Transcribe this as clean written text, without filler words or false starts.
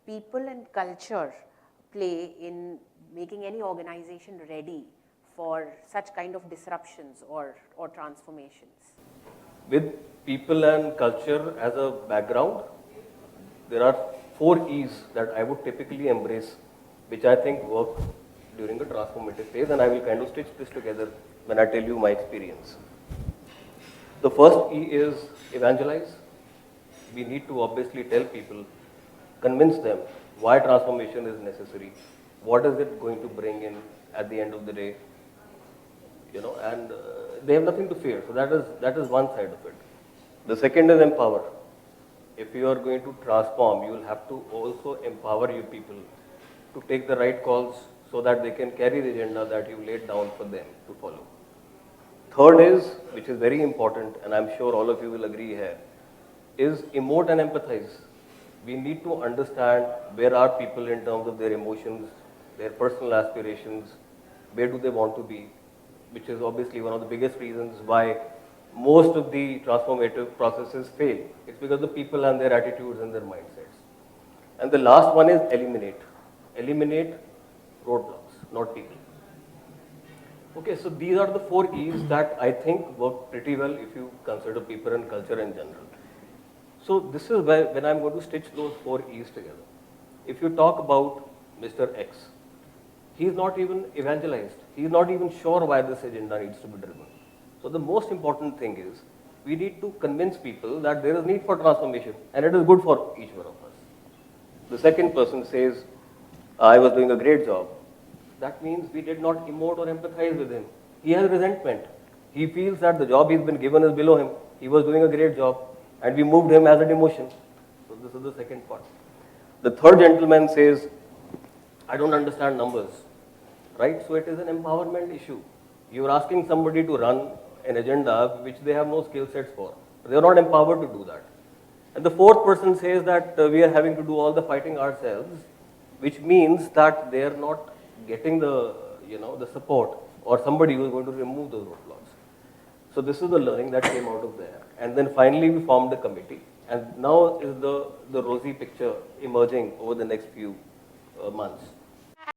people and culture play in making any organization ready for such kind of disruptions or transformations? With people and culture as a background, there are 4 E's that I would typically embrace, which I think work during a transformative phase, and I will kind of stitch this together when I tell you my experience. The first E is evangelize. We need to obviously tell people, convince them why transformation is necessary, what is it going to bring in at the end of the day, and they have nothing to fear. So that is one side of it. The second is empower. If you are going to transform, you will have to also empower your people to take the right calls so that they can carry the agenda that you laid down for them to follow. Third is, which is very important, and I'm sure all of you will agree here, is emote and empathize. We need to understand where are people in terms of their emotions, their personal aspirations, where do they want to be, which is obviously one of the biggest reasons why most of the transformative processes fail. It's because the people and their attitudes and their mindsets. And the last one is eliminate. Eliminate roadblocks, not people. Okay, so these are the 4 E's that I think work pretty well if you consider people and culture in general. So this is where, when I'm going to stitch those 4 E's together. If you talk about Mr. X, he is not even evangelized. He is not even sure why this agenda needs to be driven. So the most important thing is we need to convince people that there is need for transformation and it is good for each one of us. The second person says, I was doing a great job. That means we did not emote or empathize with him. He has resentment. He feels that the job he's been given is below him. He was doing a great job and we moved him as a demotion. So this is the second part. The third gentleman says, I don't understand numbers. Right? So it is an empowerment issue. You're asking somebody to run an agenda which they have no skill sets for. They are not empowered to do that. And the fourth person says that we are having to do all the fighting ourselves, which means that they are not getting the support or somebody who is going to remove those roadblocks. So this is the learning that came out of there. And then finally we formed a committee. And now is the rosy picture emerging over the next few months.